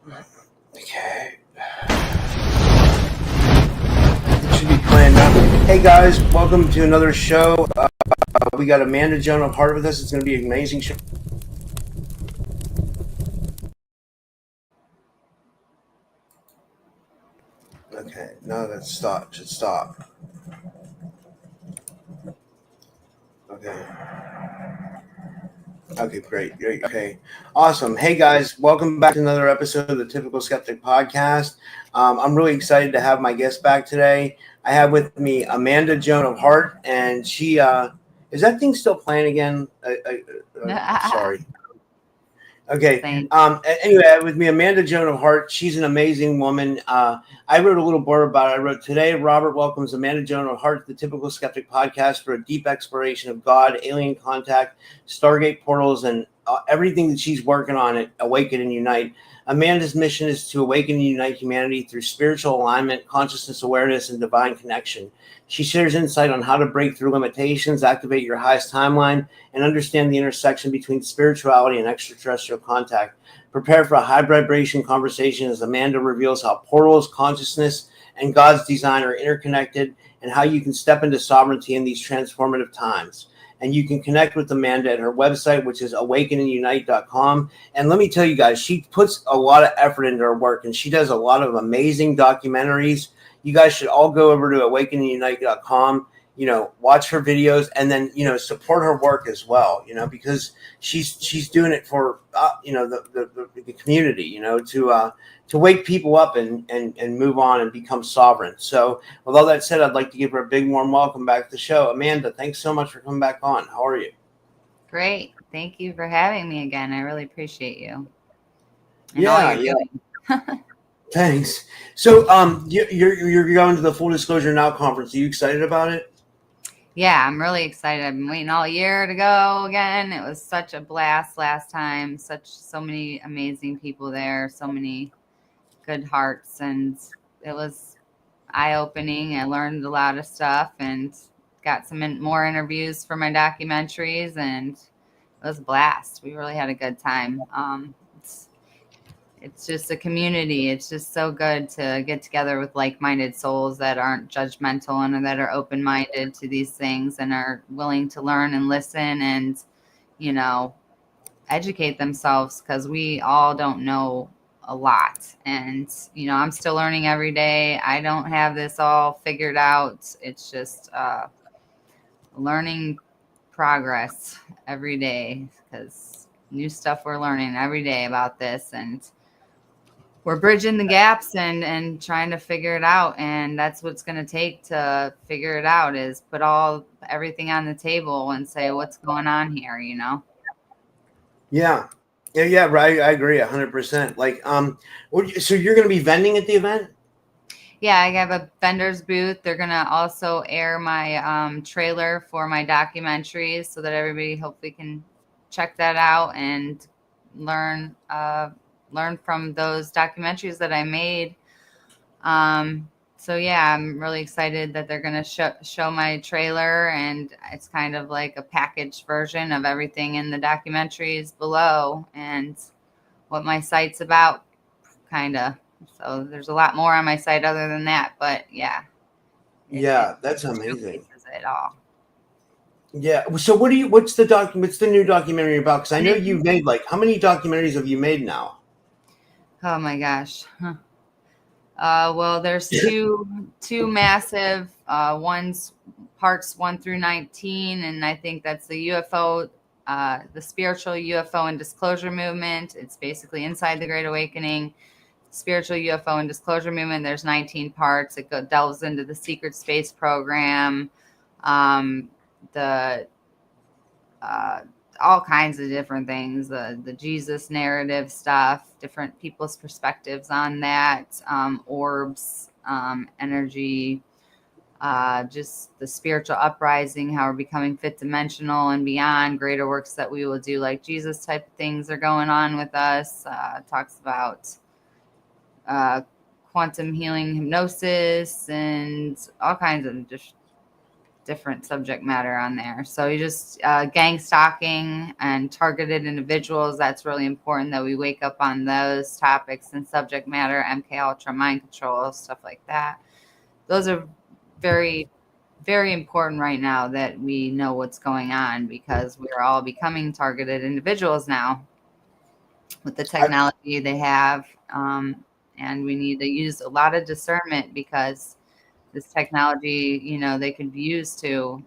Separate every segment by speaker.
Speaker 1: Okay. It should be playing now. Hey guys, welcome to another show. We got Amanda Joan of Heart with us. It's going to be an amazing show. Okay, no, that should stop. Okay. Okay, great. Okay, awesome. Hey guys, welcome back to another episode of the Typical Skeptic Podcast. I'm really excited to have my guest back today. I have with me Amanda Joan of Heart, and she is that thing still playing again? Sorry. Okay.
Speaker 2: Same.
Speaker 1: Anyway, with me, Amanda Joan of Heart. She's an amazing woman. I wrote a little blurb about it. I wrote, today, Robert welcomes Amanda Joan of Heart to the Typical Skeptic Podcast for a deep exploration of God, alien contact, Stargate portals, and everything that she's working on at Awaken and Unite. Amanda's mission is to awaken and unite humanity through spiritual alignment, consciousness awareness, and divine connection. She shares insight on how to break through limitations, activate your highest timeline, and understand the intersection between spirituality and extraterrestrial contact. Prepare for a high vibration conversation as Amanda reveals how portals, consciousness, and God's design are interconnected, and how you can step into sovereignty in these transformative times. And you can connect with Amanda at her website, which is awakenandunite.com. And let me tell you guys, she puts a lot of effort into her work, and she does a lot of amazing documentaries. You guys should all go over to awakenandunite.com, watch her videos, and then, support her work as well, because she's doing it for, the community, to wake people up and move on and become sovereign. So with all that said, I'd like to give her a big warm welcome back to the show. Amanda, thanks so much for coming back on. How are you?
Speaker 2: Great. Thank you for having me again. I really appreciate you.
Speaker 1: And all you're doing. Thanks. So you're going to the Full Disclosure Now conference. Are you excited about it?
Speaker 2: Yeah, I'm really excited. I've been waiting all year to go again. It was such a blast last time. So many amazing people there, so many good hearts, and it was eye-opening. I learned a lot of stuff and got some more interviews for my documentaries, and it was a blast. We really had a good time. It's just a community. It's just so good to get together with like-minded souls that aren't judgmental and that are open-minded to these things and are willing to learn and listen and, educate themselves, because we all don't know a lot. And, I'm still learning every day. I don't have this all figured out. It's just learning progress every day, because new stuff we're learning every day about this, and we're bridging the gaps and trying to figure it out. And that's what's going to take to figure it out, is put everything on the table and say, what's going on here,
Speaker 1: Yeah. Yeah, right. I agree 100%. So you're going to be vending at the event?
Speaker 2: Yeah, I have a vendor's booth. They're going to also air my trailer for my documentaries, so that everybody hopefully can check that out and learn from those documentaries that I made. So yeah, I'm really excited that they're going to show my trailer, and it's kind of like a packaged version of everything in the documentaries below and what my site's about, kind of. So there's a lot more on my site other than that, but yeah.
Speaker 1: That's amazing.
Speaker 2: It all.
Speaker 1: Yeah. So what's the new documentary about? Because I know you've made, how many documentaries have you made now?
Speaker 2: Oh my gosh. Well, there's two massive ones, parts 1 through 19, and I think that's the UFO, the spiritual UFO and disclosure movement. It's basically inside the Great Awakening, spiritual UFO and disclosure movement. There's 19 parts. It delves into the secret space program, all kinds of different things, the Jesus narrative stuff, different people's perspectives on that, orbs, energy, just the spiritual uprising, how we're becoming fifth dimensional and beyond, greater works that we will do like Jesus type of things are going on with us. Talks about quantum healing, hypnosis, and all kinds of just different subject matter on there. So you just gang stalking and targeted individuals. That's really important that we wake up on those topics and subject matter, MK Ultra, mind control, stuff like that. Those are very, very important right now that we know what's going on, because we're all becoming targeted individuals now with the technology they have. And we need to use a lot of discernment, because this technology, they could be used to,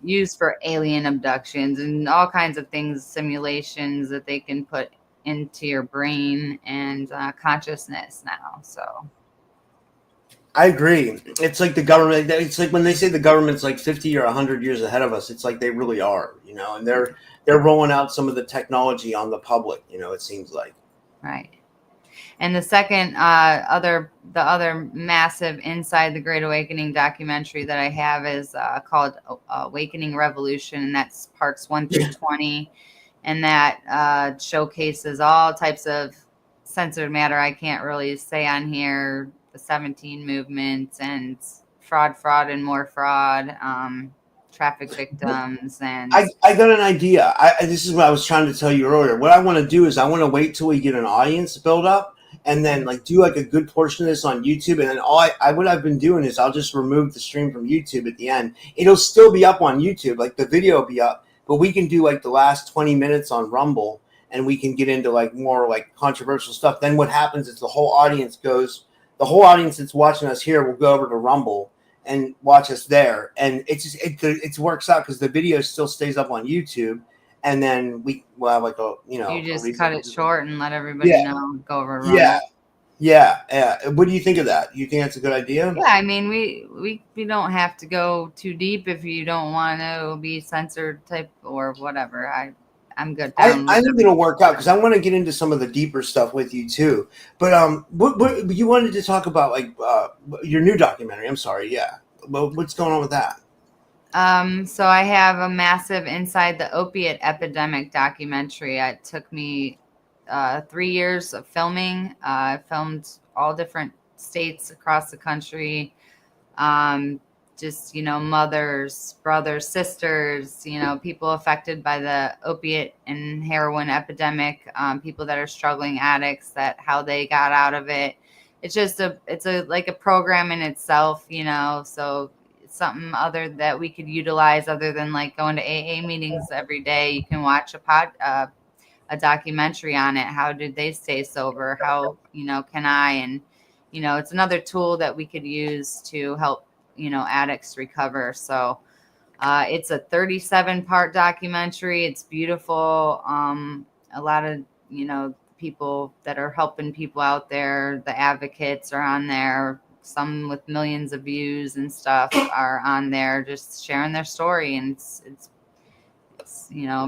Speaker 2: use for alien abductions and all kinds of things, simulations that they can put into your brain and consciousness now. So
Speaker 1: I agree. It's like the government. It's like when they say the government's like 50 or 100 years ahead of us. It's like they really are, and they're rolling out some of the technology on the public. It seems like.
Speaker 2: Right. And the second, the other massive Inside the Great Awakening documentary that I have is called Awakening Revolution, and that's parts 1 through 20, and that showcases all types of censored matter I can't really say on here, the 17 movements and fraud, and more fraud, traffic victims, and
Speaker 1: I got an idea. This is what I was trying to tell you earlier. What I want to do is I want to wait till we get an audience build up, and then like do like a good portion of this on YouTube. And then what I've been doing is I'll just remove the stream from YouTube at the end. It'll still be up on YouTube, like the video will be up, but we can do like the last 20 minutes on Rumble, and we can get into like more like controversial stuff. Then what happens is the whole audience that's watching us here will go over to Rumble and watch us there, and it works out because the video still stays up on YouTube, and then we'll have like
Speaker 2: you just cut it short and let everybody know. Go over.
Speaker 1: Yeah. What do you think of that? Do you think that's a good idea?
Speaker 2: Yeah, I mean, we don't have to go too deep if you don't want to be censored type or whatever. I'm good.
Speaker 1: I think it'll work out because I want to get into some of the deeper stuff with you too. But what you wanted to talk about, like your new documentary? I'm sorry, yeah. Well, what's going on with that?
Speaker 2: So I have a massive Inside the Opiate Epidemic documentary. It took me 3 years of filming. I filmed all different states across the country. Just, mothers, brothers, sisters, people affected by the opiate and heroin epidemic, people that are struggling addicts, how they got out of it. It's just like a program in itself, so it's something other that we could utilize other than like going to AA meetings every day. You can watch a documentary on it. How did they stay sober? How, can I? And, it's another tool that we could use to help addicts recover. So it's a 37-part documentary. It's beautiful. A lot of people that are helping people out there, the advocates are on there. Some with millions of views and stuff are on there just sharing their story, and it's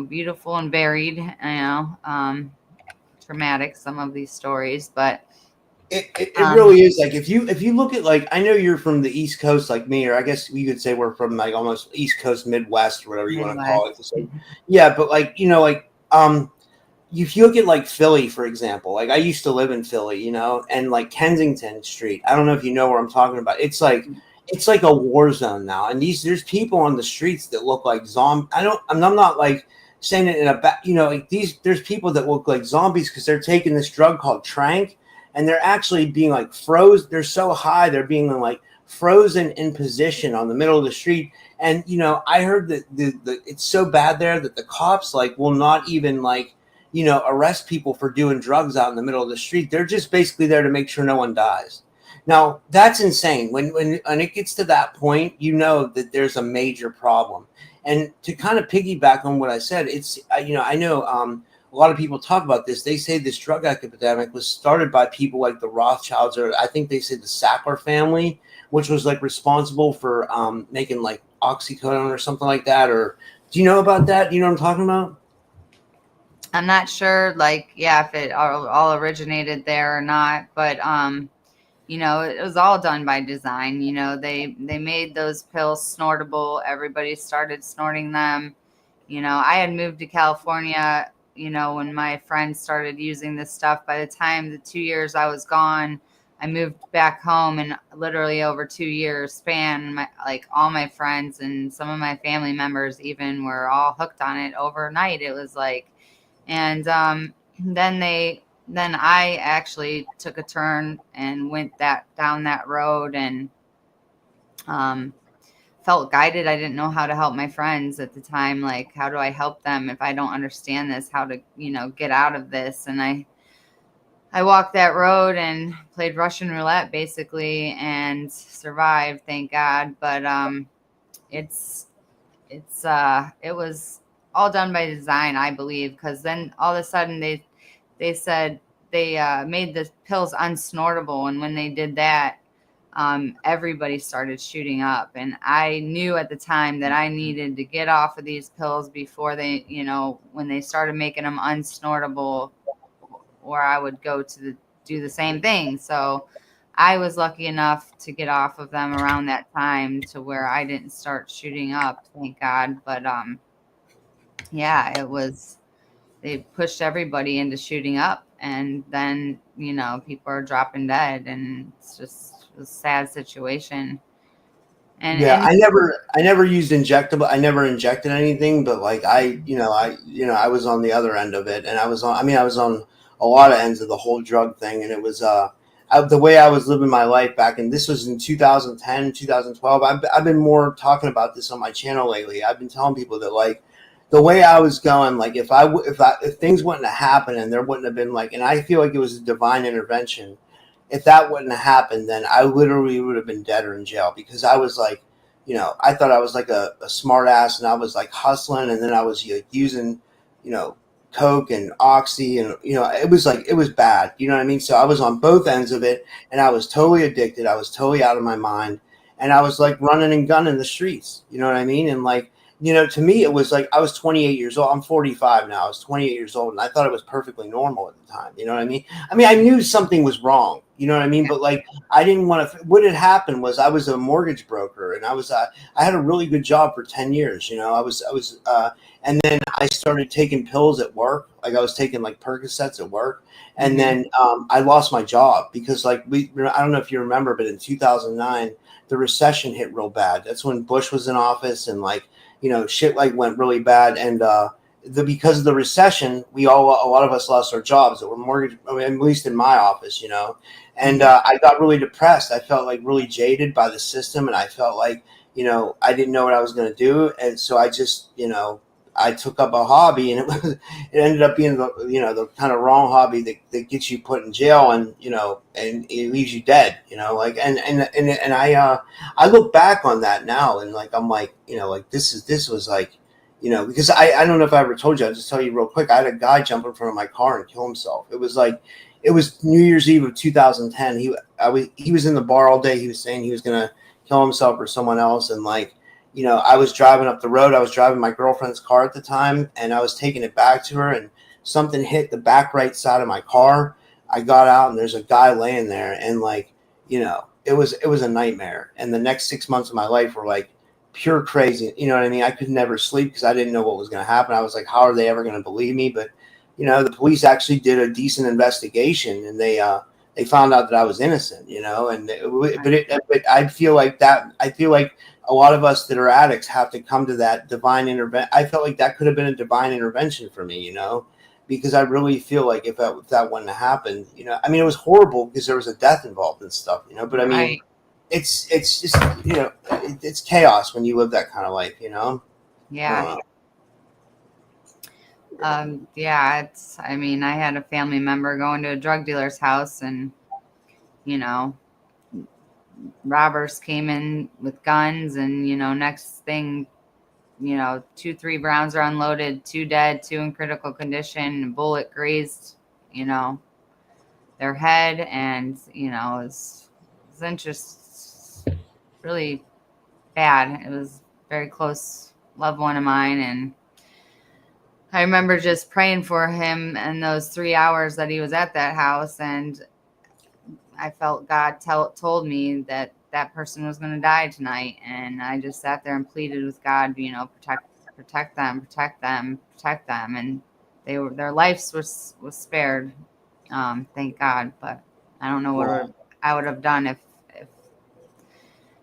Speaker 2: beautiful and varied, traumatic, some of these stories, but
Speaker 1: it really is. Like if you look at, like, I know you're from the East Coast like me, or I guess you could say we're from like almost East Coast Midwest or whatever you want to call it. So, yeah, but like if you look at like Philly, for example, like I used to live in Philly, and like Kensington Street. I don't know if you know what I'm talking about. It's like a war zone now, and there's people on the streets that look like zombies. I'm not like saying it in a bad, like there's people that look like zombies because they're taking this drug called Trank, and they're actually being like froze. They're so high, they're being like frozen in position on the middle of the street. And I heard that it's so bad there that the cops like will not even like arrest people for doing drugs out in the middle of the street. They're just basically there to make sure no one dies. Now that's insane. When it gets to that point, that there's a major problem. And to kind of piggyback on what I said, it's I know a lot of people talk about this. They say this drug epidemic was started by people like the Rothschilds, or I think they say the Sackler family, which was like responsible for making like oxycodone or something like that. Or do you know about that? Do you know what I'm talking about?
Speaker 2: I'm not sure, if it all originated there or not, but it was all done by design. They made those pills snortable. Everybody started snorting them. I had moved to California, when my friends started using this stuff. By the time the 2 years I was gone, I moved back home, and literally over 2 years span, all my friends and some of my family members even were all hooked on it overnight. It was like, and then I actually took a turn and went down that road, and um, felt guided. I didn't know how to help my friends at the time. Like, how do I help them if I don't understand this? How to, get out of this? And I walked that road and played Russian roulette basically and survived, thank God. But it was all done by design, I believe, because then all of a sudden they said they made the pills unsnortable, and when they did that, everybody started shooting up. And I knew at the time that I needed to get off of these pills before they, when they started making them unsnortable, or I would go to do the same thing. So I was lucky enough to get off of them around that time to where I didn't start shooting up, thank God. But yeah, they pushed everybody into shooting up, and then people are dropping dead, and it's just a sad situation.
Speaker 1: Yeah,
Speaker 2: And
Speaker 1: I never used injectable. I never injected anything, but like I was on the other end of it, and I was on a lot of ends of the whole drug thing, and it was the way I was living my life back in, this was in 2010, 2012. I've been more talking about this on my channel lately. I've been telling people that like the way I was going, like if things wouldn't have happened and there wouldn't have been like, and I feel like it was a divine intervention. If that wouldn't have happened, then I literally would have been dead or in jail, because I was like, I thought I was like a smart ass, and I was like hustling, and then I was like using, you know, coke and oxy, and it was bad. You know what I mean? So I was on both ends of it, and I was totally addicted. I was totally out of my mind, and I was like running and gunning the streets. You know what I mean? And like, to me, it was like I was 28 years old. I'm 45 now. I was 28 years old, and I thought it was perfectly normal at the time. You know what I mean? I mean, I knew something was wrong. You know what I mean? But like, I didn't want to. What had happened was I was a mortgage broker, and I had a really good job for 10 years. And then I started taking pills at work. Like I was taking like Percocets at work, and then I lost my job because like I don't know if you remember, but in 2009 the recession hit real bad. That's when Bush was in office, and like shit like went really bad, and because of the recession, a lot of us lost our jobs that were mortgage. I mean, at least in my office, and I got really depressed. I felt like really jaded by the system, and I felt like I didn't know what I was going to do, and so I just I took up a hobby, and it ended up being the kind of wrong hobby that gets you put in jail, and and it leaves you dead, like and I look back on that now, and like I'm like like this was like because I don't know if I ever told you. I'll just tell you real quick. I had a guy jump in front of my car and kill himself. It was New Year's Eve of 2010. He was in the bar all day. He was saying he was gonna kill himself or someone else, and like I was driving up the road. I was driving my girlfriend's car at the time, and I was taking it back to her, and something hit the back right side of my car. I got out, and there's a guy laying there, and like it was a nightmare. And the next 6 months of my life were like pure crazy. You know what I mean? I could never sleep because I didn't know what was going to happen. I was like, how are they ever going to believe me? But the police actually did a decent investigation, and they found out that I was innocent. But I feel like that. I feel like a lot of us that are addicts have to come to that divine intervention. I felt like that could have been a divine intervention for me. Because I really feel like if that wouldn't have happened, I mean, it was horrible because there was a death involved and stuff. But I mean.
Speaker 2: right.
Speaker 1: It's just it's chaos when you live that kind of life,
Speaker 2: Yeah. Yeah, I mean, I had a family member going to a drug dealer's house, and you know robbers came in with guns, and next thing, 2-3 rounds are unloaded, 2 dead, 2 in critical condition, a bullet grazed their head. And it's really bad. It was a very close loved one of mine, and I remember just praying for him in those 3 hours that he was at that house, and I felt God told me that that person was going to die tonight, and I just sat there and pleaded with God, protect them, protect them, protect them, and their lives was spared, thank God. But I don't know what
Speaker 1: Wow.
Speaker 2: I would have done if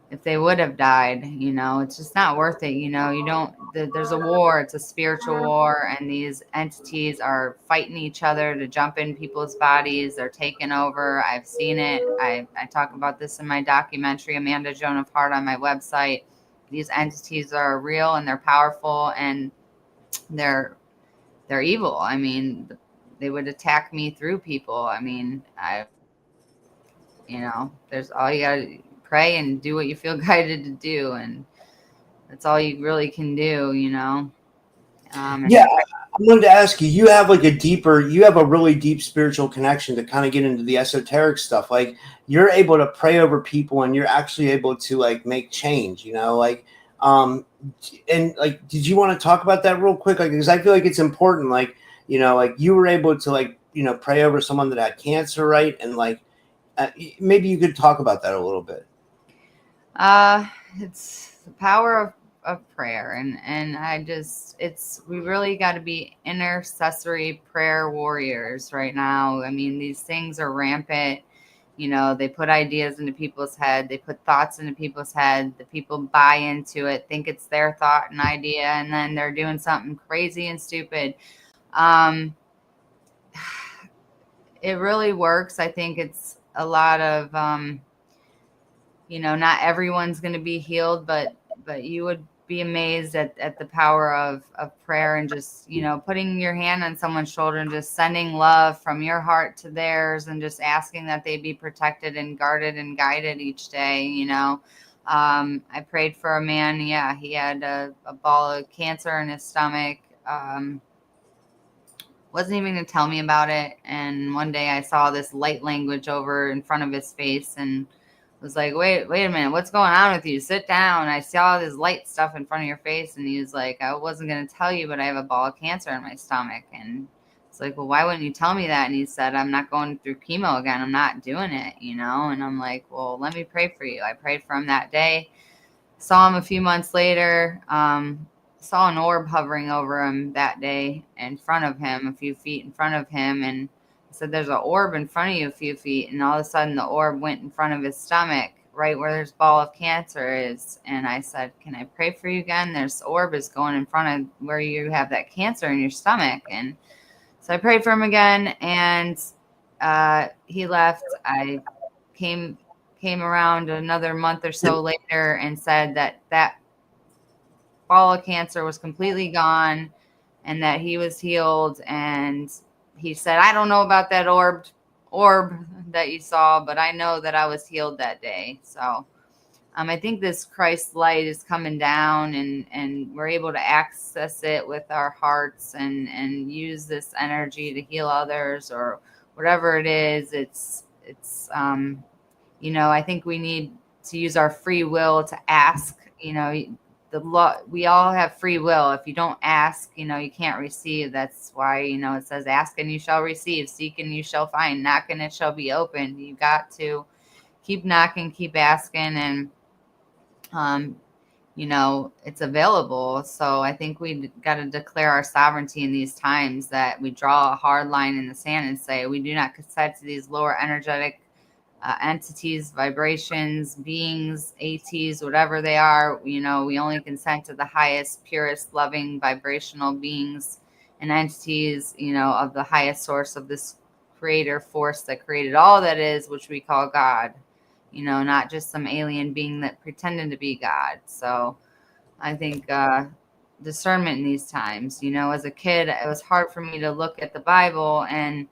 Speaker 2: if they would have died. It's just not worth it. You don't, there's a war, it's a spiritual war, and these entities are fighting each other to jump in people's bodies. They're taking over. I've seen it. I talk about this in my documentary, Amanda Joan of Heart, on my website. These entities are real and they're powerful, and they're evil. I mean, they would attack me through people. I mean, there's all you gotta pray and do what you feel guided to do, and that's all you really can do.
Speaker 1: Yeah, I wanted to ask you. You have a really deep spiritual connection to kind of get into the esoteric stuff. Like you're able to pray over people, and you're actually able to like make change. And like, did you want to talk about that real quick? Like, because I feel like it's important. Like, like you were able to like, pray over someone that had cancer, right? And like, maybe you could talk about that a little bit.
Speaker 2: It's the power of prayer, and we really got to be intercessory prayer warriors right now. I mean, these things are rampant. They put ideas into people's head, they put thoughts into people's head, the people buy into it, think it's their thought and idea, and then they're doing something crazy and stupid. It really works. I think it's a lot of not everyone's going to be healed, but you would be amazed at the power of prayer, and just, putting your hand on someone's shoulder and just sending love from your heart to theirs, and just asking that they be protected and guarded and guided each day. I prayed for a man. Yeah, he had a ball of cancer in his stomach. Wasn't even going to tell me about it. And one day I saw this light language over in front of his face, and was like, wait a minute, what's going on with you? Sit down. I saw this light stuff in front of your face. And he was like, I wasn't going to tell you, but I have a ball of cancer in my stomach. And it's like, well, why wouldn't you tell me that? And he said, I'm not going through chemo again. I'm not doing it, And I'm like, well, let me pray for you. I prayed for him that day. Saw him a few months later. Saw an orb hovering over him that day in front of him, a few feet in front of him. And said, there's an orb in front of you a few feet, and all of a sudden the orb went in front of his stomach, right where this ball of cancer is. And I said, can I pray for you again? This orb is going in front of where you have that cancer in your stomach. And so I prayed for him again, and he left. I came around another month or so later and said that ball of cancer was completely gone and that he was healed. And he said, I don't know about that orb that you saw, but I know that I was healed that day. So I think this Christ light is coming down, and we're able to access it with our hearts and use this energy to heal others, or whatever it is. It's I think we need to use our free will to ask. We all have free will. If you don't ask, you can't receive. That's why, it says, ask and you shall receive, seek and you shall find, knock and it shall be opened. You got to keep knocking, keep asking, and, it's available. So I think we got to declare our sovereignty in these times, that we draw a hard line in the sand and say, we do not consent to these lower energetic entities, vibrations, beings, ATs, whatever they are. We only consent to the highest, purest, loving, vibrational beings and entities, of the highest source of this creator force that created all that is, which we call God, not just some alien being that pretended to be God. So I think discernment in these times, as a kid, it was hard for me to look at the Bible and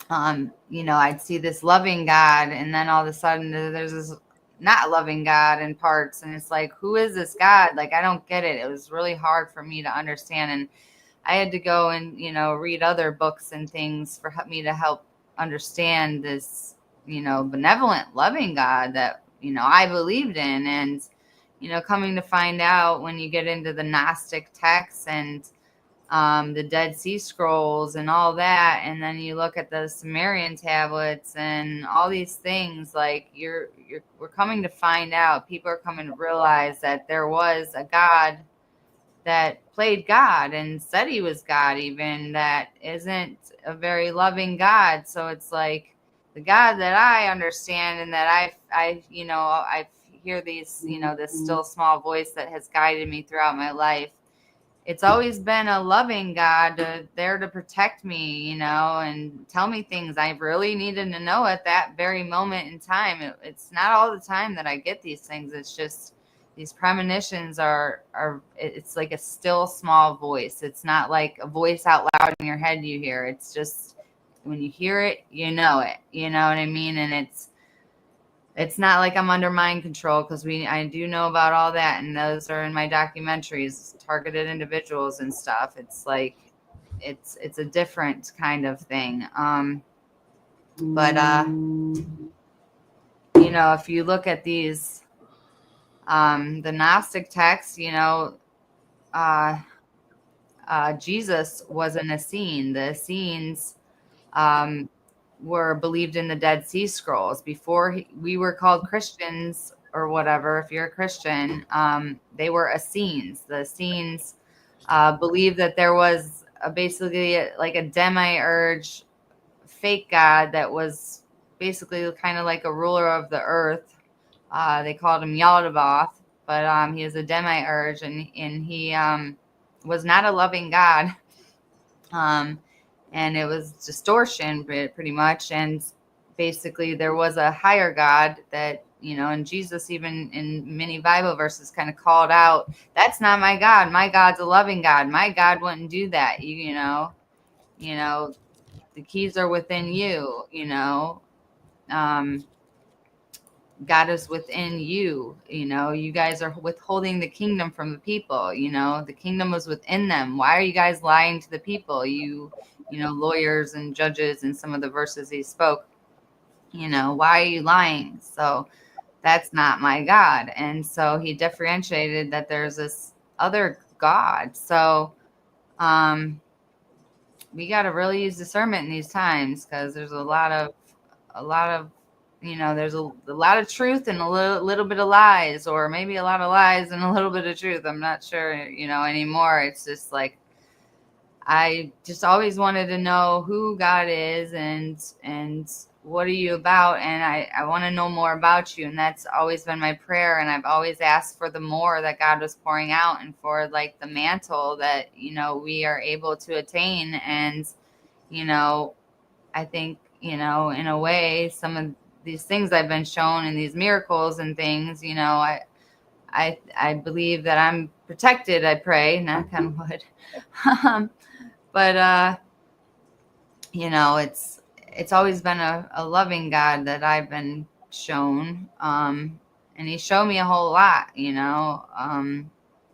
Speaker 2: I'd see this loving God, and then all of a sudden there's this not loving God in parts. And it's like, who is this God? Like, I don't get it. It was really hard for me to understand. And I had to go and, read other books and things for me to help understand this, benevolent, loving God that, I believed in. And, coming to find out when you get into the Gnostic texts and the Dead Sea Scrolls and all that, and then you look at the Sumerian tablets and all these things, like we're coming to find out, people are coming to realize that there was a God that played God and said he was God, even, that isn't a very loving God. So it's like, the God that I understand and that I hear these, this still small voice that has guided me throughout my life. It's always been a loving God there to protect me, and tell me things I really needed to know at that very moment in time. It's not all the time that I get these things. It's just these premonitions it's like a still small voice. It's not like a voice out loud in your head you hear. It's just when you hear it, you know it. You know what I mean? And it's not like I'm under mind control, because I do know about all that, and those are in my documentaries, targeted individuals and stuff. It's like it's a different kind of thing. But if you look at these the Gnostic texts, Jesus was an Essene. The Essenes were believed in the Dead Sea Scrolls before we were called Christians or whatever. If you're a Christian, they were Essenes. The Essenes believed that there was basically like a demiurge fake god that was basically kind of like a ruler of the earth. They called him Yaldabaoth, but he is a demiurge, and he was not a loving god. And it was distortion pretty much. And basically there was a higher God that, and Jesus even in many Bible verses kind of called out, that's not my God. My God's a loving God. My God wouldn't do that. The keys are within you, God is within you. You guys are withholding the kingdom from the people. The kingdom was within them. Why are you guys lying to the people? Lawyers and judges, and some of the verses he spoke, why are you lying? So that's not my God. And so he differentiated that there's this other God. So we got to really use discernment in these times, because there's a lot of there's a lot of truth and a little bit of lies, or maybe a lot of lies and a little bit of truth. I'm not sure, anymore. It's just like, I just always wanted to know who God is and what are you about? And I want to know more about you. And that's always been my prayer. And I've always asked for the more that God was pouring out, and for like the mantle that, we are able to attain. And, I think, in a way, some of these things I've been shown and these miracles and things, I believe that I'm protected. I pray, knock on wood. But it's always been a loving God that I've been shown. And he showed me a whole lot,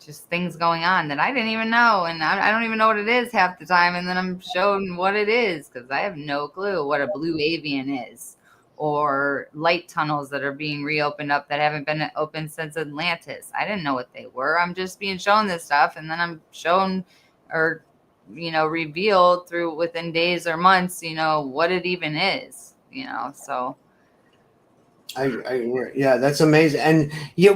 Speaker 2: just things going on that I didn't even know. And I don't even know what it is half the time. And then I'm shown what it is, because I have no clue what a blue avian is, or light tunnels that are being reopened up that haven't been open since Atlantis. I didn't know what they were. I'm just being shown this stuff. And then I'm shown, or revealed through within days or months, what it even is, so.
Speaker 1: Yeah, that's amazing. And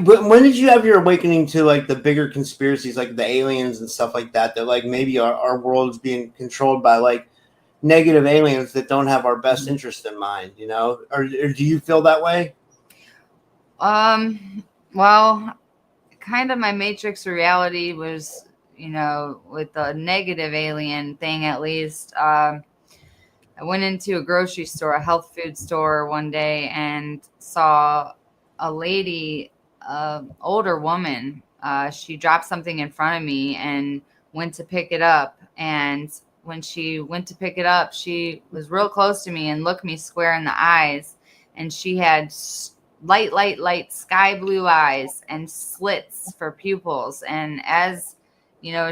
Speaker 1: when did you have your awakening to like the bigger conspiracies, like the aliens and stuff like that, that like maybe our world is being controlled by like negative aliens that don't have our best interest in mind, or do you feel that way?
Speaker 2: Well, kind of my matrix reality was, with the negative alien thing, at least. I went into a grocery store, a health food store one day, and saw a lady, older woman. She dropped something in front of me and went to pick it up. And when she went to pick it up, she was real close to me and looked me square in the eyes. And she had light sky blue eyes and slits for pupils. And as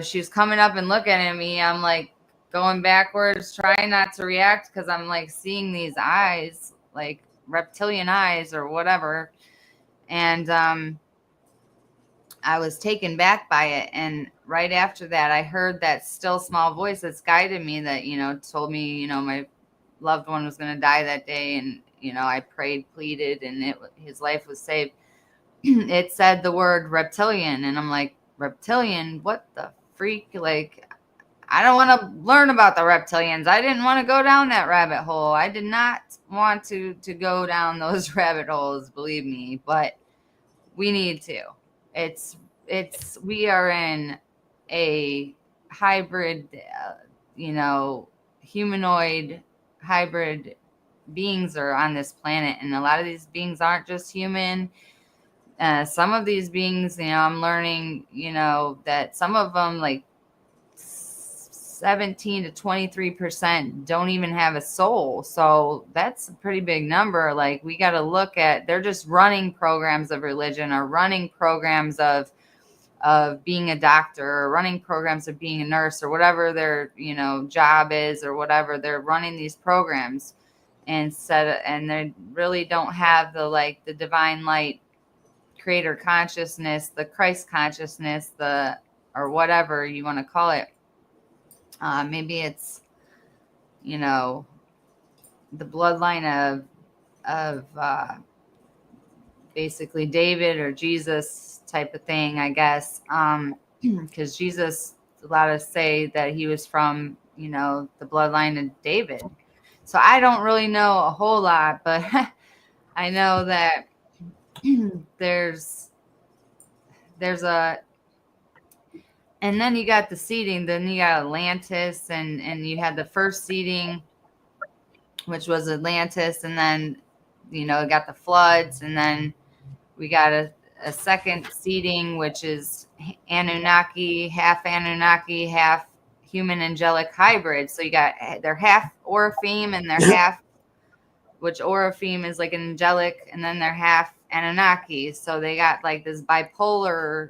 Speaker 2: she was coming up and looking at me, I'm like going backwards, trying not to react, because I'm like seeing these eyes, like reptilian eyes or whatever. And I was taken back by it. And right after that, I heard that still small voice that's guided me, that told me my loved one was going to die that day. And I prayed, pleaded, and his life was saved. It said the word reptilian, and I'm like, reptilian? What the freak? Like, I don't want to learn about the reptilians. I didn't want to go down that rabbit hole. I did not want to go down those rabbit holes, believe me, but we need to. It's we are in a hybrid, humanoid hybrid beings are on this planet, and a lot of these beings aren't just human. Some of these beings, I'm learning, that some of them, like 17 to 23%, don't even have a soul. So that's a pretty big number. Like, we got to look at, they're just running programs of religion, or running programs of being a doctor, or running programs of being a nurse, or whatever their job is, or whatever. They're running these programs and they really don't have the divine light, creator consciousness, the Christ consciousness, or whatever you want to call it. Maybe it's, the bloodline of basically David or Jesus type of thing, I guess. Because Jesus, a lot of say that he was from, the bloodline of David. So I don't really know a whole lot, but I know that there's a, and then you got the seeding, then you got Atlantis, and you had the first seeding, which was Atlantis, and then, got the floods, and then we got a second seeding, which is Anunnaki, half human angelic hybrid. So you got, they're half Oraphim, and they're half, which Oraphim is like an angelic, and then they're half Anunnaki. So they got like this bipolar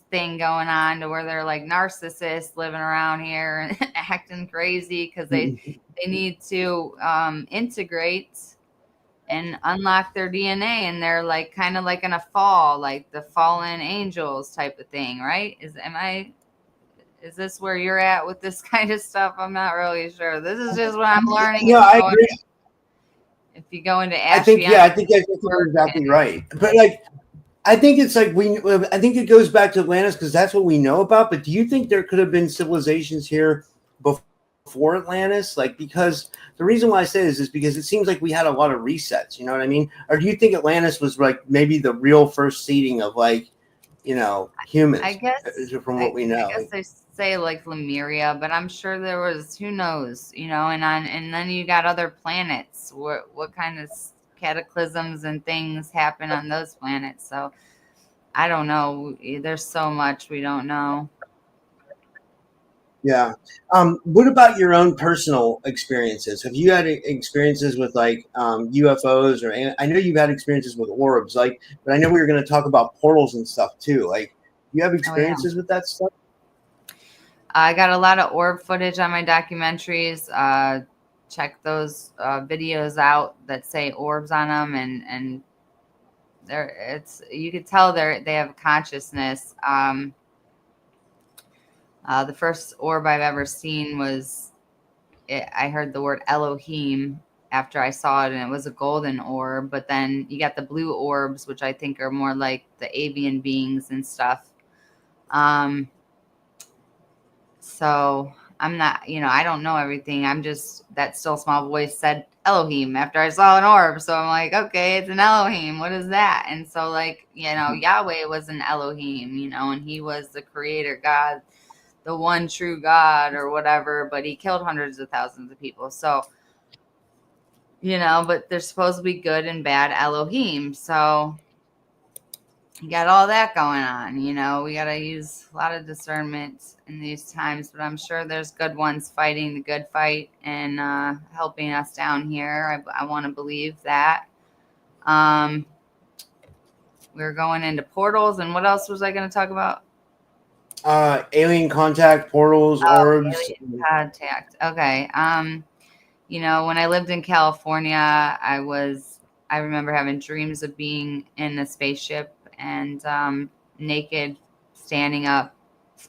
Speaker 2: thing going on, to where they're like narcissists living around here and acting crazy because they need to integrate and unlock their DNA, and they're like kind of like in a fall, like the fallen angels type of thing, right? Is this where you're at with this kind of stuff? I'm not really sure. This is just what I'm learning.
Speaker 1: No, I agree.
Speaker 2: If you go into
Speaker 1: I think you're exactly right. But like, I think it's like I think it goes back to Atlantis because that's what we know about. But do you think there could have been civilizations here before Atlantis? Like, because the reason why I say this is because it seems like we had a lot of resets. You know what I mean? Or do you think Atlantis was like maybe the real first seeding of like, humans?
Speaker 2: I guess
Speaker 1: from what we know.
Speaker 2: I guess they say like Lemuria, but I'm sure there was, who knows, and then you got other planets. What kind of cataclysms and things happen on those planets? So I don't know. There's so much we don't know.
Speaker 1: Yeah. What about your own personal experiences? Have you had experiences with like UFOs, or I know you've had experiences with orbs, like, but I know we were going to talk about portals and stuff too. Like, you have experiences with that stuff?
Speaker 2: I got a lot of orb footage on my documentaries. Check those videos out that say orbs on them, and you could tell they have consciousness. The first orb I've ever seen was, I heard the word Elohim after I saw it, and it was a golden orb. But then you got the blue orbs, which I think are more like the avian beings and stuff. So I'm not, I don't know everything. I'm just, that still small voice said Elohim after I saw an orb. So I'm like, okay, it's an Elohim. What is that? And so like, Yahweh was an Elohim, and he was the creator God, the one true God or whatever, but he killed hundreds of thousands of people. So, but there's supposed to be good and bad Elohim. So you got all that going on, we got to use a lot of discernment in these times, but I'm sure there's good ones fighting the good fight and helping us down here. I want to believe that. We're going into portals, and what else was I going to talk about?
Speaker 1: Alien contact, portals, orbs.
Speaker 2: Alien contact. Okay. When I lived in California, I remember having dreams of being in a spaceship and naked, standing up,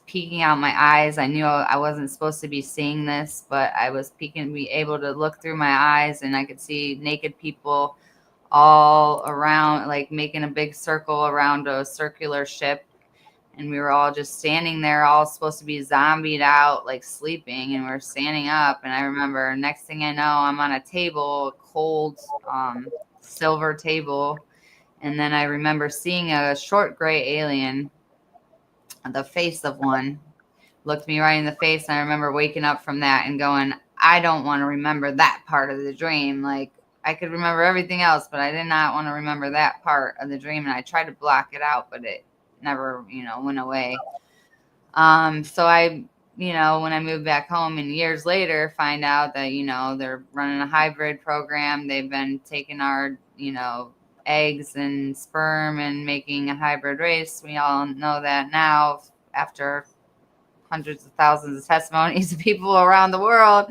Speaker 2: peeking out my eyes. I knew I wasn't supposed to be seeing this, but I was be able to look through my eyes, and I could see naked people all around, like making a big circle around a circular ship. and we were all just standing there, all supposed to be zombied out, like sleeping, and we're standing up. And I remember next thing I know, I'm on a table, a cold silver table. And then I remember seeing a short gray alien, the face of one, looked me right in the face. And I remember waking up from that and going, I don't want to remember that part of the dream. Like, I could remember everything else, but I did not want to remember that part of the dream. And I tried to block it out, but it never, went away. So I, when I moved back home and years later, find out that, they're running a hybrid program. They've been taking our, eggs and sperm and making a hybrid race. We all know that now after hundreds of thousands of testimonies of people around the world,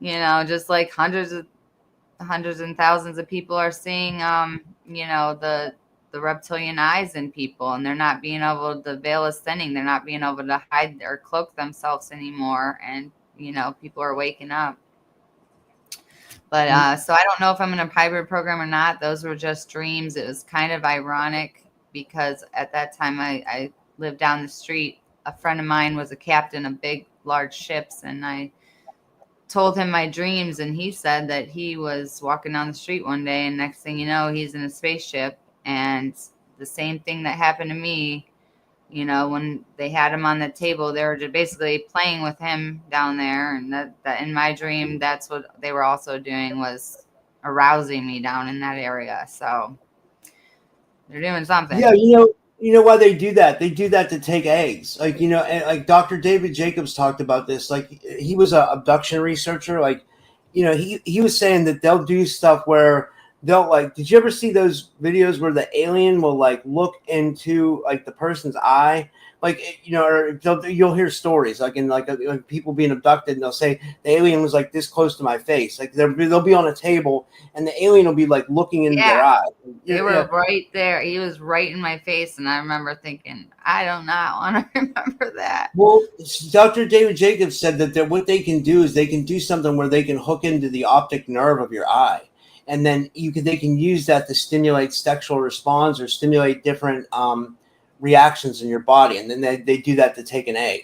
Speaker 2: just like hundreds and thousands of people are seeing, the reptilian eyes in people, and they're not being able, the veil is thinning. They're not being able to hide or cloak themselves anymore. And, people are waking up. But so I don't know if I'm in a hybrid program or not. Those were just dreams. It was kind of ironic because at that time I lived down the street. A friend of mine was a captain of big, large ships, and I told him my dreams, and he said that he was walking down the street one day, and next thing you know, he's in a spaceship. And the same thing that happened to me, when they had him on the table, they were just basically playing with him down there. And that in my dream, that's what they were also doing, was arousing me down in that area. So they're doing something.
Speaker 1: Yeah, you know why they do that? They do that to take eggs. Like, and like Dr. David Jacobs talked about this. Like, he was an abduction researcher. Like, he was saying that they'll do stuff where they'll, like, did you ever see those videos where the alien will like look into like the person's eye? Like, or you'll hear stories like in like people being abducted, and they'll say the alien was like this close to my face. Like they'll be on a table, and the alien will be like looking into their eye.
Speaker 2: They were right there. He was right in my face, and I remember thinking, I do not want to remember that.
Speaker 1: Well, Dr. David Jacobs said that what they can do is they can do something where they can hook into the optic nerve of your eye, and then they can use that to stimulate sexual response or stimulate different reactions in your body, and then they do that to take an egg,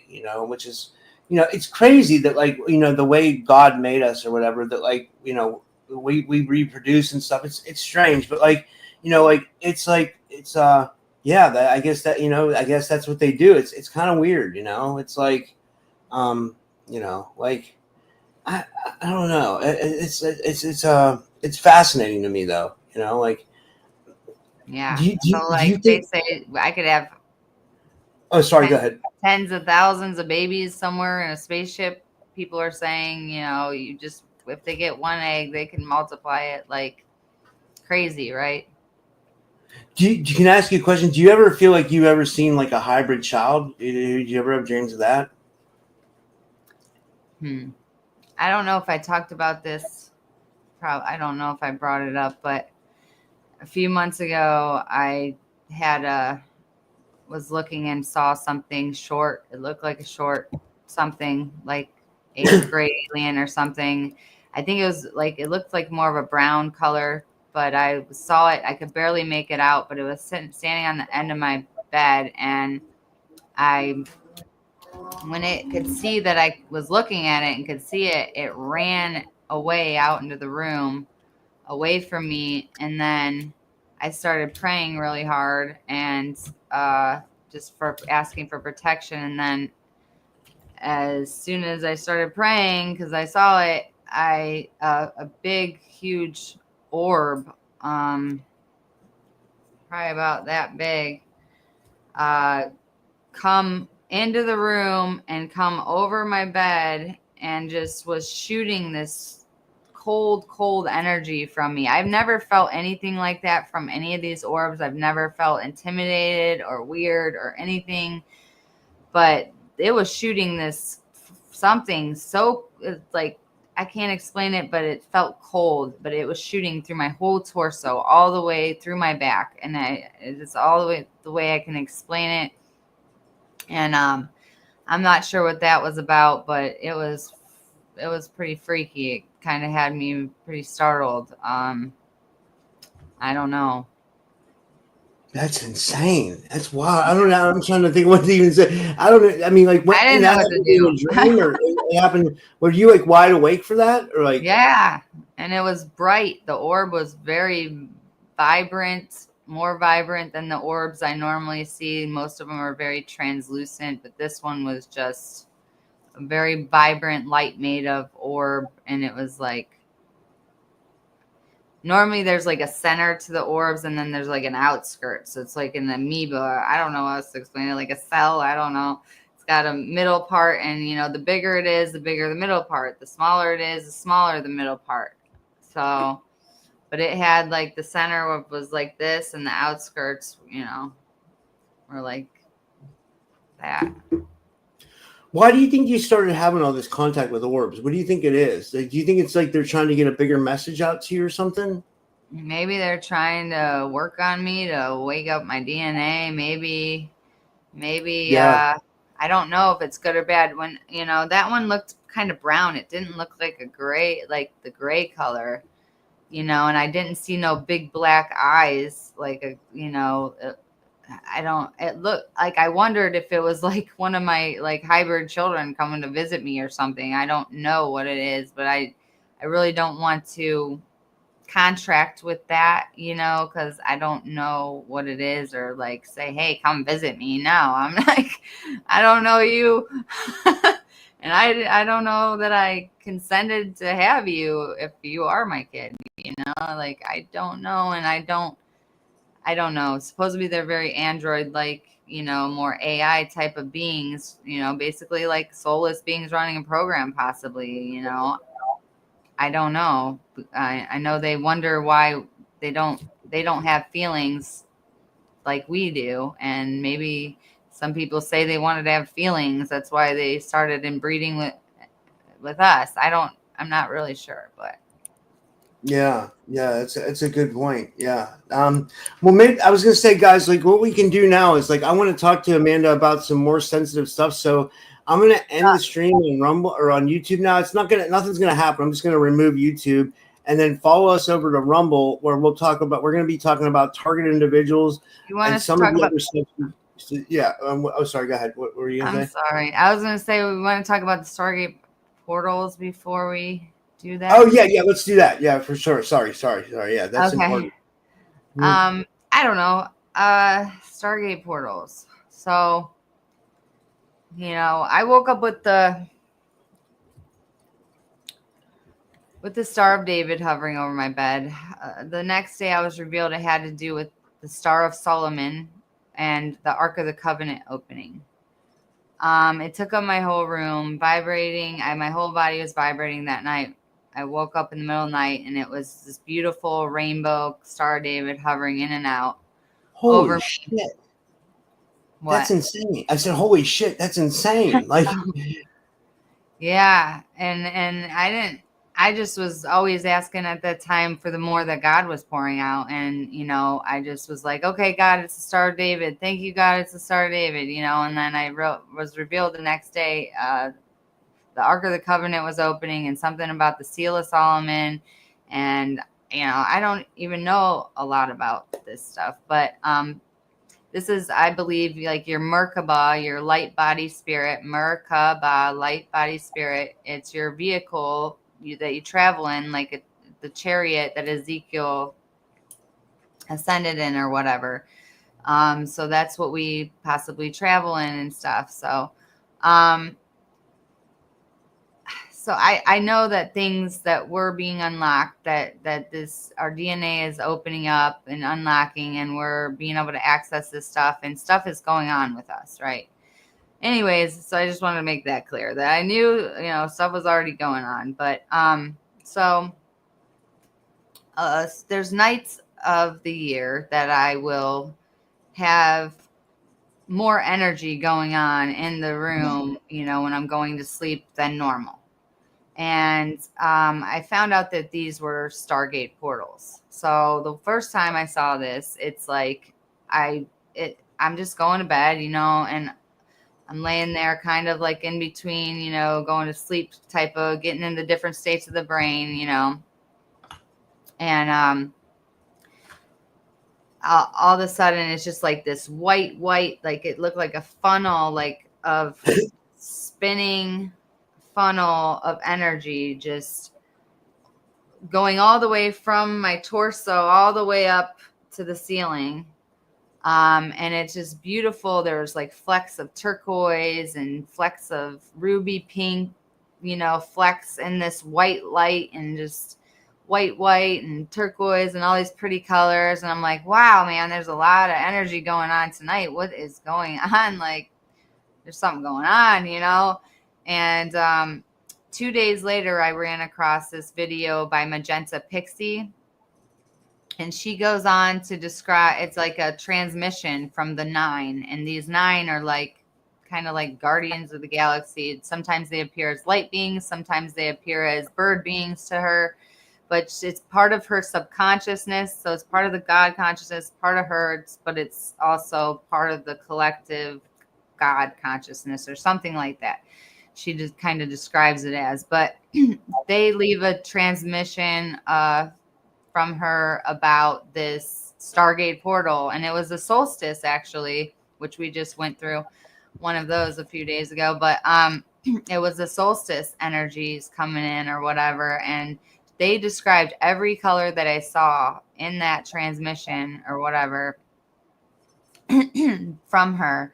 Speaker 1: which is, it's crazy that, like, the way God made us or whatever, that, like, we reproduce and stuff. It's strange, but like, yeah, I guess that's what they do. It's kind of weird, it's like, like, I don't know. It's fascinating to me though, like,
Speaker 2: Yeah.
Speaker 1: do you think,
Speaker 2: they say I could have
Speaker 1: oh, sorry, go ahead.
Speaker 2: tens of thousands of babies somewhere in a spaceship. People are saying, you just, if they get one egg, they can multiply it like crazy, right?
Speaker 1: Can I ask you a question? Do you ever feel like you've ever seen like a hybrid child? Do you ever have dreams of that?
Speaker 2: I don't know if I talked about this. I don't know if I brought it up, but a few months ago, I was looking and saw something short. It looked like a short something, like eighth grade alien or something. I think it looked like more of a brown color, but I saw it. I could barely make it out, but it was standing on the end of my bed. And when it could see that I was looking at it and could see it, it ran away out into the room, away from me. And then I started praying really hard and just for asking for protection. And then as soon as I started praying, because I saw it, a big, huge orb, probably about that big, come into the room and come over my bed and just was shooting this cold energy from me. I've never felt anything like that from any of these orbs. I've never felt intimidated or weird or anything, but it was shooting this something so, like, I can't explain it, but it felt cold, but it was shooting through my whole torso, all the way through my back. And it's all the way I can explain it. And I'm not sure what that was about, but it was pretty freaky. It kind of had me pretty startled. I don't know.
Speaker 1: That's insane. That's wild. I don't know. I'm trying to think what to even say. I don't know. I mean, like, what
Speaker 2: I
Speaker 1: did
Speaker 2: didn't know
Speaker 1: that
Speaker 2: what to
Speaker 1: happen in
Speaker 2: do.
Speaker 1: a dream, or it happened? Were you like wide awake for that, or like?
Speaker 2: Yeah, and it was bright. The orb was very vibrant, more vibrant than the orbs I normally see. Most of them are very translucent, but this one was just a very vibrant light made of orb, and it was like normally there's like a center to the orbs and then there's like an outskirt. So it's like an amoeba. I don't know how else to explain it, like a cell. I don't know. It's got a middle part, and the bigger it is, the bigger the middle part. The smaller it is, the smaller the middle part. So, but it had like the center was like this, and the outskirts, were like that.
Speaker 1: Why do you think you started having all this contact with orbs? What do you think it is? Like, do you think it's like they're trying to get a bigger message out to you or something?
Speaker 2: Maybe they're trying to work on me to wake up my DNA. Maybe
Speaker 1: Yeah.
Speaker 2: I don't know if it's good or bad. When that one looked kind of brown, it didn't look like a gray, like the gray color, and I didn't see no big black eyes, like I don't, it looked like, I wondered if it was like one of my like hybrid children coming to visit me or something. I don't know what it is, but I really don't want to contract with that, because I don't know what it is, or like say, hey, come visit me. No, I'm like, I don't know you. And I don't know that I consented to have you if you are my kid, like, I don't know. And I don't know. Supposedly they're very android like, more AI type of beings, basically like soulless beings running a program, possibly. I don't know. I know they wonder why they don't have feelings like we do, and maybe some people say they wanted to have feelings. That's why they started inbreeding with us. I'm not really sure, but
Speaker 1: Yeah, it's a good point. Yeah. Well, maybe I was gonna say, guys, like what we can do now is like I want to talk to Amanda about some more sensitive stuff. So I'm gonna end the stream on Rumble or on YouTube now. Nothing's gonna happen. I'm just gonna remove YouTube and then follow us over to Rumble where we're gonna be talking about target individuals
Speaker 2: you want
Speaker 1: and
Speaker 2: us to
Speaker 1: some of
Speaker 2: talk
Speaker 1: the
Speaker 2: about.
Speaker 1: other stuff. Yeah. Oh, sorry. Go ahead. What were you
Speaker 2: I'm
Speaker 1: gonna say?
Speaker 2: sorry. I was going to say we want to talk about the Stargate portals before we do
Speaker 1: Oh
Speaker 2: that.
Speaker 1: yeah. Let's do that. Yeah, for sure. Sorry. Yeah, that's
Speaker 2: Okay.
Speaker 1: important. Mhm.
Speaker 2: I don't know. Stargate portals. So, I woke up with the Star of David hovering over my bed. The next day, I was revealed it had to do with the Star of Solomon and the Ark of the Covenant opening. It took up my whole room, vibrating. My whole body was vibrating that night. I woke up in the middle of the night, and it was this beautiful rainbow Star of David hovering in and out over
Speaker 1: Holy
Speaker 2: me.
Speaker 1: shit. That's
Speaker 2: What?
Speaker 1: insane. I said, holy shit, that's insane. Like,
Speaker 2: Yeah, and I just was always asking at that time for the more that God was pouring out, and I just was like, okay, God, it's the Star of David. Thank you, God, it's the Star of David. And then I was revealed the next day. The Ark of the Covenant was opening, and something about the Seal of Solomon, and I don't even know a lot about this stuff, but this is, I believe, like your Merkaba, your light body spirit. Merkaba, light body spirit. It's your vehicle that you travel in, like the chariot that Ezekiel ascended in or whatever. So that's what we possibly travel in and stuff. So I know that things that were being unlocked, that this our DNA is opening up and unlocking, and we're being able to access this stuff, and stuff is going on with us, right? Anyways, so I just wanted to make that clear that I knew stuff was already going on, but so there's nights of the year that I will have more energy going on in the room, when I'm going to sleep than normal. And I found out that these were Stargate portals. So the first time I saw this, it's like I'm just going to bed, and I'm laying there kind of like in between, going to sleep, type of getting into different states of the brain, and all of a sudden it's just like this white, like it looked like a funnel, like of spinning funnel of energy, just going all the way from my torso all the way up to the ceiling. And it's just beautiful. There's like flecks of turquoise and flecks of ruby pink, flecks in this white light, and just white and turquoise and all these pretty colors. And I'm like, wow, man, there's a lot of energy going on tonight. What is going on? Like, there's something going on. And 2 days later, I ran across this video by Magenta Pixie. And she goes on to describe, it's like a transmission from the 9. And these 9 are like kind of like guardians of the galaxy. Sometimes they appear as light beings, sometimes they appear as bird beings to her, but it's part of her subconsciousness. So it's part of the God consciousness, part of her, but it's also part of the collective God consciousness or something like that. She just kind of describes it as, but they leave a transmission from her about this Stargate portal. And it was a solstice, actually, which we just went through one of those a few days ago. But it was the solstice energies coming in or whatever. And they described every color that I saw in that transmission or whatever from her.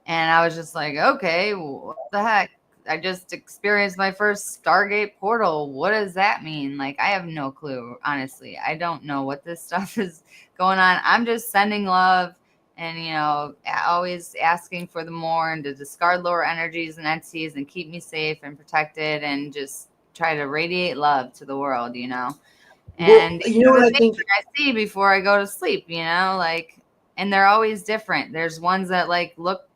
Speaker 2: And I was just like, okay, what the heck? I just experienced my first Stargate portal. What does that mean? Like, I have no clue, honestly. I don't know what this stuff is going on. I'm just sending love and, always asking for the more and to discard lower energies and entities and keep me safe and protected and just try to radiate love to the world, And
Speaker 1: Well, what I think
Speaker 2: I see before I go to sleep, and they're always different. There's ones that like look,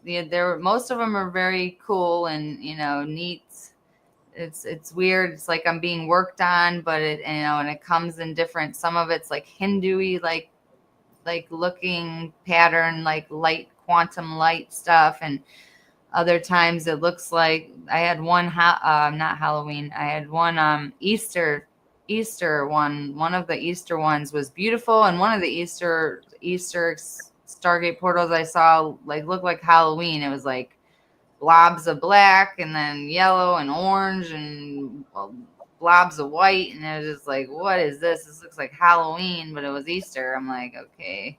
Speaker 2: most of them are very cool and neat. It's weird. It's like I'm being worked on, but and it comes in different. Some of it's like Hindu-y, like looking pattern, like light, quantum light stuff, and other times it looks like I had one not Halloween. I had one Easter one. One of the Easter ones was beautiful, and one of the Easter Stargate portals I saw looked like Halloween. It was like blobs of black and then yellow and orange and blobs of white, and it was just like, what is this? This looks like Halloween, but it was Easter. I'm like, okay,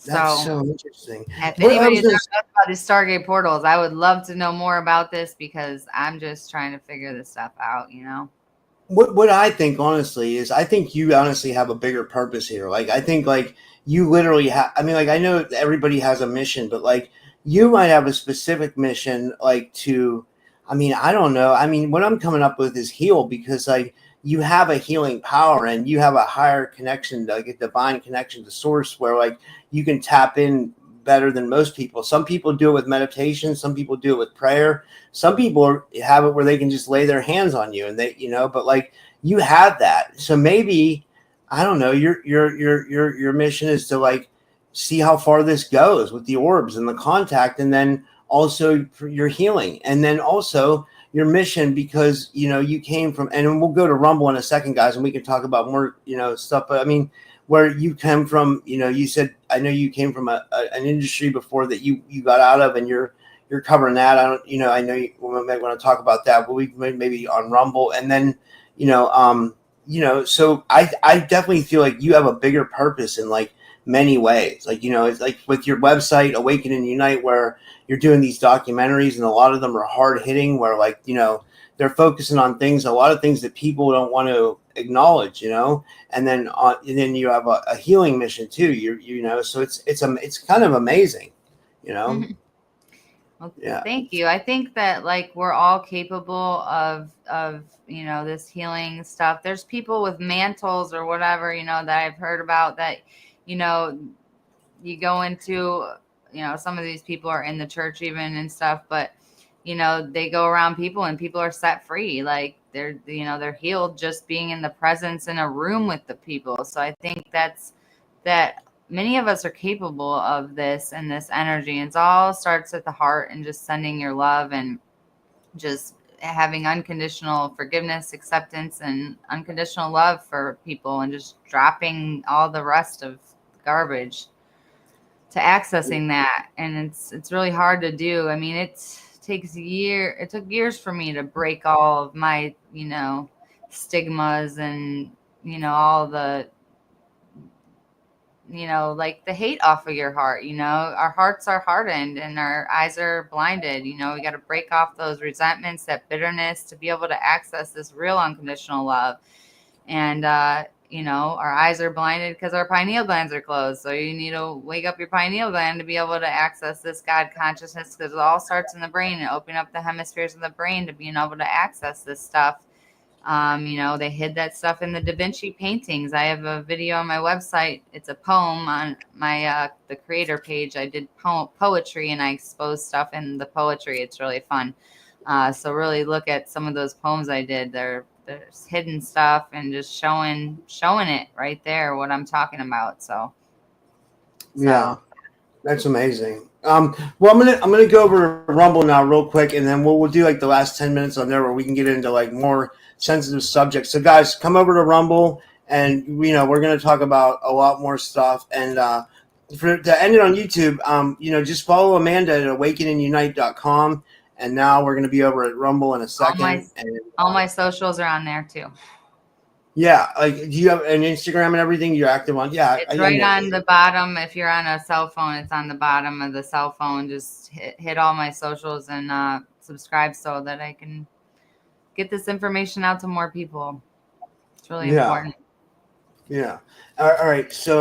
Speaker 1: that's
Speaker 2: So
Speaker 1: so interesting.
Speaker 2: if
Speaker 1: What I
Speaker 2: anybody
Speaker 1: was
Speaker 2: knows
Speaker 1: gonna
Speaker 2: about these Stargate portals, I would love to know more about this because I'm just trying to figure this stuff out.
Speaker 1: What I think honestly is I think you honestly have a bigger purpose here. Like I think like you literally have. I mean, like I know everybody has a mission, but like you might have a specific mission. Like to, I mean, I don't know. I mean, what I'm coming up with is heal because like you have a healing power and you have a higher connection, like a divine connection to source, where like you can tap in better than most people. Some people do it with meditation. Some people do it with prayer. Some people have it where they can just lay their hands on you and but like you have that. So maybe, I don't know, your mission is to like see how far this goes with the orbs and the contact. And then also for your healing. And then also your mission, because, you came from, and we'll go to Rumble in a second, guys, and we can talk about more, stuff. But I mean, where you come from, you said, I know you came from an industry before that you got out of, and you're covering that. I know we might want to talk about that, but we maybe on Rumble. And then, so I definitely feel like you have a bigger purpose in like many ways. Like, it's like with your website, Awaken and Unite, where you're doing these documentaries and a lot of them are hard hitting, where like, they're focusing on a lot of things that people don't want to acknowledge, and then you have a healing mission too, so it's kind of amazing,
Speaker 2: Well,
Speaker 1: yeah.
Speaker 2: thank you. I think that like we're all capable of this healing stuff. There's people with mantles or whatever, that I've heard about that, you go into, some of these people are in the church even and stuff, but they go around people and people are set free. Like they're healed just being in the presence in a room with the people. So I think that many of us are capable of this and this energy. And it all starts at the heart and just sending your love and just having unconditional forgiveness, acceptance, and unconditional love for people, and just dropping all the rest of garbage to accessing that. And it's really hard to do. I mean, it took years for me to break all of my, stigmas and, all the, like the hate off of your heart. Our hearts are hardened and our eyes are blinded. We got to break off those resentments, that bitterness, to be able to access this real unconditional love. And our eyes are blinded because our pineal glands are closed, so you need to wake up your pineal gland to be able to access this God consciousness, because it all starts in the brain, and opening up the hemispheres of the brain to being able to access this stuff. They hid that stuff in the Da Vinci paintings. I have a video on my website. It's a poem on my the creator page. I did poetry, and I exposed stuff in the poetry. It's really fun. So really look at some of those poems I did. There's hidden stuff, and just showing it right there what I'm talking about. So
Speaker 1: Yeah, that's amazing. Well, I'm gonna go over to Rumble now real quick, and then we'll do like the last 10 minutes on there where we can get into like more sensitive subjects. So guys, come over to Rumble, and we're gonna talk about a lot more stuff. And to end it on YouTube, just follow Amanda at awakenandunite.com. And now we're gonna be over at Rumble in a second.
Speaker 2: All my socials are on there too.
Speaker 1: Yeah, like, do you have an Instagram and everything you're active on? Yeah,
Speaker 2: it's right on the bottom. If you're on a cell phone, it's on the bottom of the cell phone. Just hit all my socials and subscribe so that I can get this information out to more people. It's really important.
Speaker 1: Yeah. All right. So